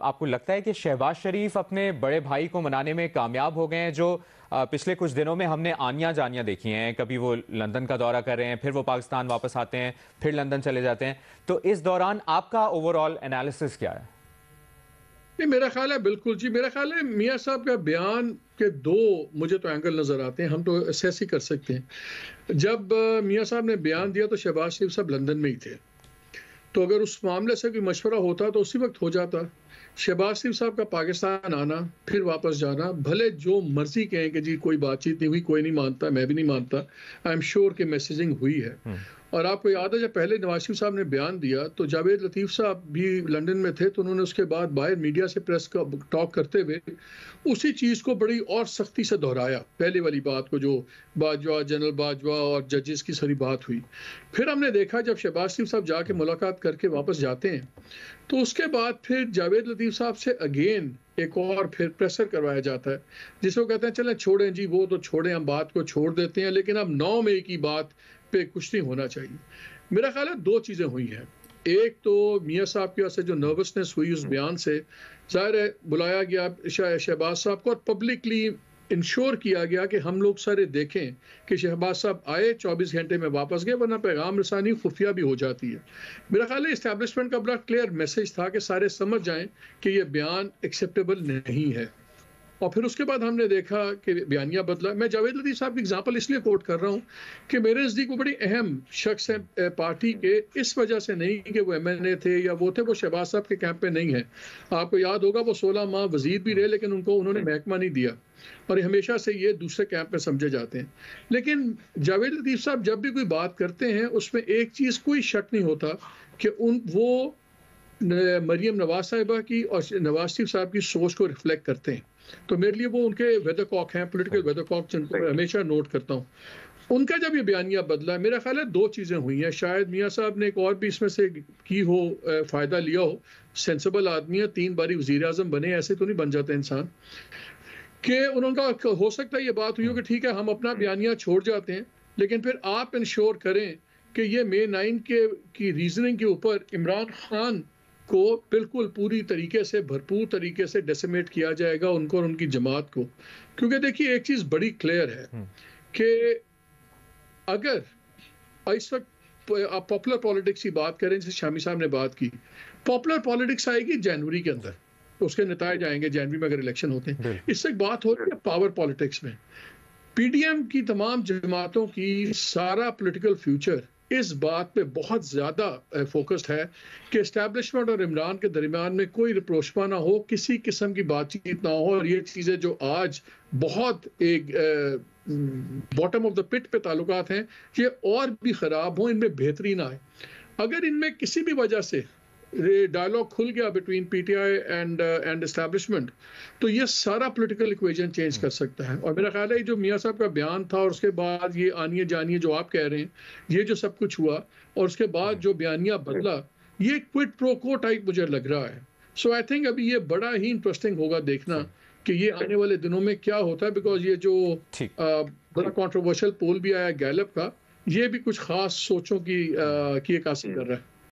آپ کو لگتا ہے کہ شہباز شریف اپنے بڑے بھائی کو منانے میں کامیاب ہو گئے ہیں؟ جو پچھلے کچھ دنوں میں ہم نے آنیاں جانیاں دیکھی ہیں، کبھی وہ لندن کا دورہ کر رہے ہیں، پھر وہ پاکستان واپس آتے ہیں، پھر لندن چلے جاتے ہیں، تو اس دوران آپ کا اوور آل انالیسس کیا ہے؟ نہیں، میرا خیال ہے بالکل جی، میرا خیال ہے میاں صاحب کا بیان کے دو مجھے تو اینگل نظر آتے ہیں، ہم تو اسیس ہی کر سکتے ہیں۔ جب میاں صاحب نے بیان دیا تو شہباز شریف صاحب لندن میں ہی تھے، تو اگر اس معاملے سے کوئی مشورہ ہوتا تو اسی وقت ہو جاتا۔ شہباز شریف صاحب کا پاکستان آنا پھر واپس جانا، بھلے جو مرضی کہیں کہ جی کوئی بات چیت نہیں ہوئی، کوئی نہیں مانتا، میں بھی نہیں مانتا، آئی ایم شیور کہ میسیجنگ ہوئی ہے۔ اور آپ کو یاد ہے جب پہلے نواز شریف صاحب نے بیان دیا تو جاوید لطیف صاحب بھی لندن میں تھے، تو انہوں نے اس کے بعد باہر میڈیا سے پریس کا ٹاک کرتے ہوئے اسی چیز کو بڑی اور سختی سے دہرایا، پہلے والی بات کو جو باجوہ، جنرل باجوہ اور ججز کی ساری بات ہوئی۔ پھر ہم نے دیکھا جب شہباز شریف صاحب جا کے ملاقات کر کے واپس جاتے ہیں تو اس کے بعد پھر جاوید لطیف صاحب سے اگین ایک اور پھر پریسر کروایا جاتا ہے، جس کو کہتے ہیں چلیں چھوڑیں جی، وہ تو چھوڑیں، ہم بات کو چھوڑ دیتے ہیں، لیکن اب 9 مئی کی بات پہ کچھ نہیں ہونا چاہیے۔ میرا خیال ہے دو چیزیں ہوئی ہیں، ایک تو میاں صاحب کی وجہ سے جو نروسنس ہوئی اس بیان سے، ظاہر ہے بلایا گیا شہباز صاحب کو اور پبلکلی انشور کیا گیا کہ ہم لوگ سارے دیکھیں کہ شہباز صاحب آئے 24 گھنٹے میں واپس گئے، ورنہ پیغام رسانی خفیہ بھی ہو جاتی ہے۔ میرا خیال ہے اسٹیبلشمنٹ کا بڑا کلیئر میسج تھا کہ سارے سمجھ جائیں کہ یہ بیان ایکسیپٹیبل نہیں ہے۔ اور پھر اس کے بعد ہم نے دیکھا کہ بیانیہ بدلا۔ میں جاوید لطیف صاحب کی اگزامپل اس لیے کوٹ کر رہا ہوں کہ میرے نزدیک وہ بڑی اہم شخص ہیں پارٹی کے، اس وجہ سے نہیں کہ وہ ایم این اے تھے یا وہ تھے، وہ شہباز صاحب کے کیمپ پہ نہیں ہیں۔ آپ کو یاد ہوگا وہ 16 ماہ وزیر بھی رہے، لیکن انہوں نے محکمہ نہیں دیا، اور ہمیشہ سے یہ دوسرے کیمپ میں سمجھے جاتے ہیں۔ لیکن جاوید لطیف صاحب جب بھی کوئی بات کرتے ہیں اس میں ایک چیز کوئی شک نہیں ہوتا کہ وہ مریم نواز صاحبہ کی اور نواز شریف صاحب کی سوچ کو ریفلیکٹ کرتے ہیں۔ تو میرے لیے وہ ان کے ویدر کاک ہیں، پولیٹیکل ویدر کاک، جن کو میں ہمیشہ نوٹ کرتا ہوں۔ ان کا جب یہ بیانیہ بدلا، میرا خیال ہے دو چیزیں ہوئی ہیں، شاید میاں صاحب نے ایک اور بھی اس میں سے کی ہو، فائدہ لیا ہو، سینسیبل آدمی ہے، 3 باری وزیر اعظم بنے، ایسے تو نہیں بن جاتا انسان، کہ انہوں کا ہو سکتا ہے یہ بات ہوئی ہو کہ ٹھیک ہے ہم اپنا بیانیہ چھوڑ جاتے ہیں، لیکن پھر آپ انشور کریں کہ یہ مئی 9 کی ریزننگ کے اوپر عمران خان کو بالکل پوری طریقے سے، بھرپور طریقے سے ڈیسیمیٹ کیا جائے گا، ان کو اور ان کی جماعت کو۔ کیونکہ دیکھیے ایک چیز بڑی کلیئر ہے کہ اگر اس وقت آپ پاپولر پالیٹکس کی بات کریں، جیسے شامی صاحب نے بات کی، پاپولر پالیٹکس آئے گی جنوری کے اندر، اس کے نتائج آئیں گے جنوری میں اگر الیکشن ہوتے ہیں۔ اس سے بات ہو رہی ہے پاور پالیٹکس میں، پی ڈی ایم کی تمام جماعتوں کی سارا پولیٹیکل فیوچر اس بات پہ بہت زیادہ فوکسڈ ہے کہ اسٹیبلشمنٹ اور عمران کے درمیان میں کوئی رپروشپا نہ ہو، کسی قسم کی بات چیت نہ ہو، اور یہ چیزیں جو آج بہت ایک باٹم آف دا پٹ پہ تعلقات ہیں، یہ اور بھی خراب ہوں، ان میں بہتری نہ آئے۔ اگر ان میں کسی بھی وجہ سے ڈائلاگ کھل گیا between P T I and establishment, تو یہ سارا پولیٹیکل ایکویژن چینج کر سکتا ہے۔ اور میرا خیال ہے جو میاں صاحب کا بیان تھا اور اس کے بعد یہ آنیے جانیے جو آپ کہہ رہے ہیں، یہ جو سب کچھ ہوا اور اس کے بعد جو بیانیہ بدلا، یہ کوئٹ پرو کو ٹائپ مجھے لگ رہا ہے۔ سو آئی تھنک ابھی یہ بڑا ہی انٹرسٹنگ ہوگا دیکھنا کہ یہ آنے والے دنوں میں کیا ہوتا ہے، بیکاز یہ جو بڑا کنٹروورشل پول بھی آیا گیلپ کا، یہ بھی کچھ خاص سوچوں کی عکاسی کر رہا ہے۔